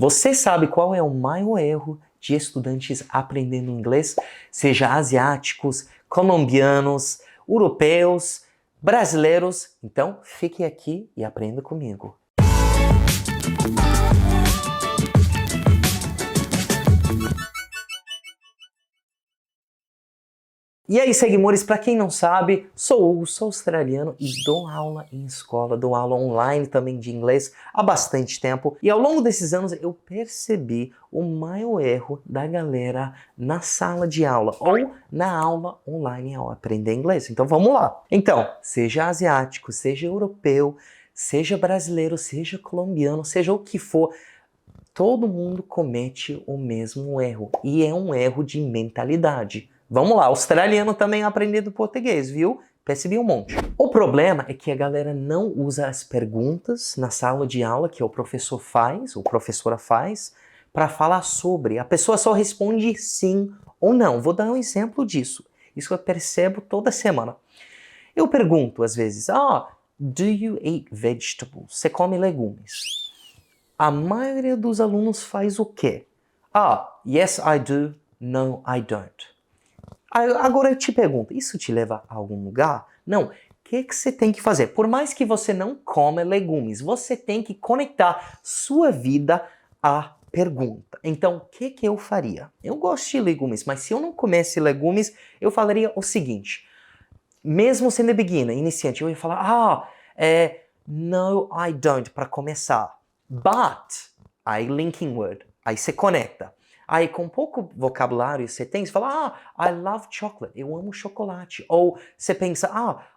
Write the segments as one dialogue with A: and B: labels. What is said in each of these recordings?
A: Você sabe qual é o maior erro de estudantes aprendendo inglês? Seja asiáticos, colombianos, europeus, brasileiros? Então, fique aqui e aprenda comigo. E aí, seguidores, para quem não sabe, sou Hugo, sou australiano e dou aula em escola, dou aula online também de inglês há bastante tempo. E ao longo desses anos eu percebi o maior erro da galera na sala de aula ou na aula online ao aprender inglês. Então vamos lá. Então, seja asiático, seja europeu, seja brasileiro, seja colombiano, seja o que for, todo mundo comete o mesmo erro. E é um erro de mentalidade. Vamos lá, australiano também aprendendo português, viu? Percebi um monte. O problema é que a galera não usa as perguntas na sala de aula que o professor faz, ou professora faz, para falar sobre. A pessoa só responde sim ou não. Vou dar um exemplo disso. Isso eu percebo toda semana. Eu pergunto às vezes, do you eat vegetables? Você come legumes? A maioria dos alunos faz o quê? Yes I do, no I don't. Agora eu te pergunto, isso te leva a algum lugar? Não. O que você tem que fazer? Por mais que você não coma legumes, você tem que conectar sua vida à pergunta. Então, o que eu faria? Eu gosto de legumes, mas se eu não comesse legumes, eu falaria o seguinte. Mesmo sendo beginner, iniciante, eu ia falar, no, I don't, para começar. But, aí linking word, aí você conecta. Aí com pouco vocabulário você tem, você fala, I love chocolate, eu amo chocolate. Ou você pensa,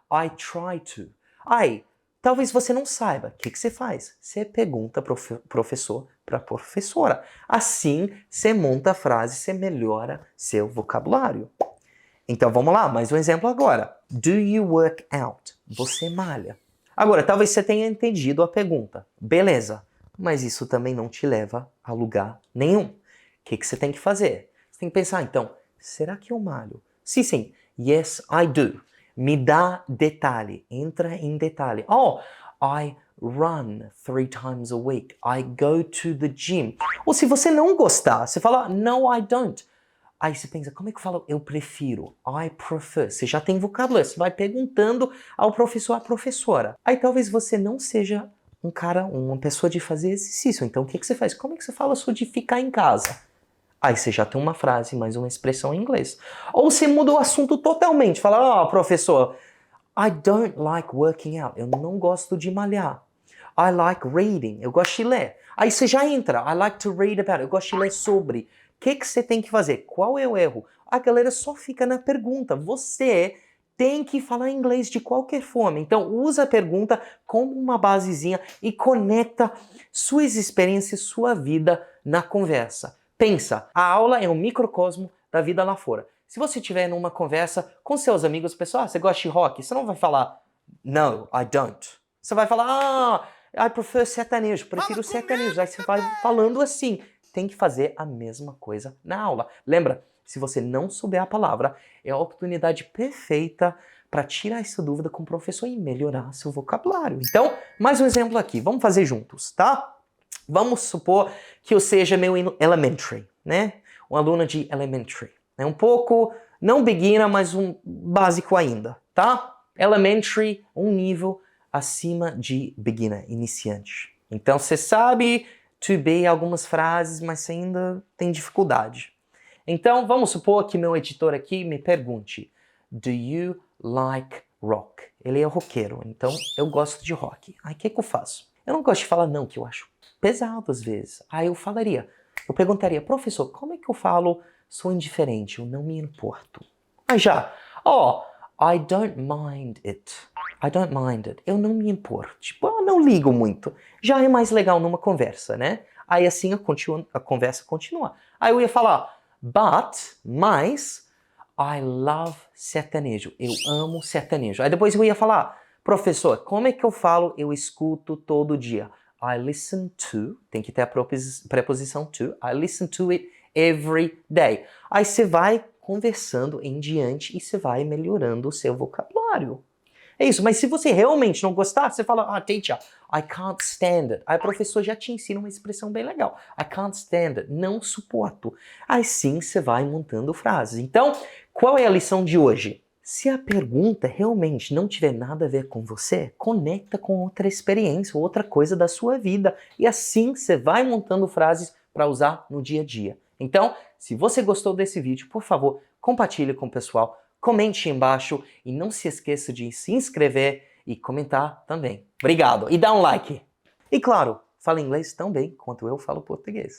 A: I try to. Aí, talvez você não saiba, o que você faz? Você pergunta professor para professora. Assim, você monta a frase, você melhora seu vocabulário. Então vamos lá, mais um exemplo agora. Do you work out? Você malha. Agora, talvez você tenha entendido a pergunta. Beleza, mas isso também não te leva a lugar nenhum. O que você tem que fazer? Você tem que pensar, então, será que eu malho? Sim. Yes, I do. Me dá detalhe. Entra em detalhe. I run 3 times a week. I go to the gym. Ou se você não gostar, você fala, no, I don't. Aí você pensa, como é que eu falo? Eu prefiro. I prefer. Você já tem vocabulário. Você vai perguntando ao professor, à professora. Aí talvez você não seja uma pessoa de fazer exercício. Então o que você faz? Como é que você fala sobre de ficar em casa? Aí você já tem uma frase, mais uma expressão em inglês. Ou você muda o assunto totalmente. Fala, professor, I don't like working out. Eu não gosto de malhar. I like reading. Eu gosto de ler. Aí você já entra. I like to read about. Eu gosto de ler sobre. O que você tem que fazer? Qual é o erro? A galera só fica na pergunta. Você tem que falar inglês de qualquer forma. Então, usa a pergunta como uma basezinha e conecta suas experiências, sua vida na conversa. Pensa, a aula é um microcosmo da vida lá fora. Se você estiver numa conversa com seus amigos, pessoal, você gosta de rock? Você não vai falar, no, I don't. Você vai falar, I prefer sertanejo, prefiro sertanejo. Aí você vai falando assim. Tem que fazer a mesma coisa na aula. Lembra, se você não souber a palavra, é a oportunidade perfeita para tirar essa dúvida com o professor e melhorar seu vocabulário. Então, mais um exemplo aqui. Vamos fazer juntos, tá? Vamos supor que eu seja meu elementary, né? Um aluno de elementary. É um pouco, não beginner, mas um básico ainda, tá? Elementary, um nível acima de beginner, iniciante. Então, você sabe to be algumas frases, mas você ainda tem dificuldade. Então, vamos supor que meu editor aqui me pergunte, do you like rock? Ele é roqueiro, então eu gosto de rock. Aí o que eu faço? Eu não gosto de falar não, que eu acho pesado às vezes. Aí eu perguntaria, professor, como é que eu falo sou indiferente, eu não me importo? Aí já, I don't mind it. I don't mind it. Eu não me importo. Tipo, eu não ligo muito. Já é mais legal numa conversa, né? Aí assim a conversa continua. Aí eu ia falar, mas, I love sertanejo. Eu amo sertanejo. Aí depois eu ia falar, professor, como é que eu falo eu escuto todo dia? I listen to, tem que ter a preposição to, I listen to it every day. Aí você vai conversando em diante e você vai melhorando o seu vocabulário. É isso, mas se você realmente não gostar, você fala, teacher, I can't stand it. Aí o professor já te ensina uma expressão bem legal. I can't stand it, não suporto. Aí sim você vai montando frases. Então, qual é a lição de hoje? Se a pergunta realmente não tiver nada a ver com você, conecta com outra experiência, outra coisa da sua vida. E assim você vai montando frases para usar no dia a dia. Então, se você gostou desse vídeo, por favor, compartilhe com o pessoal, comente embaixo e não se esqueça de se inscrever e comentar também. Obrigado e dá um like. E claro, fala inglês tão bem quanto eu falo português.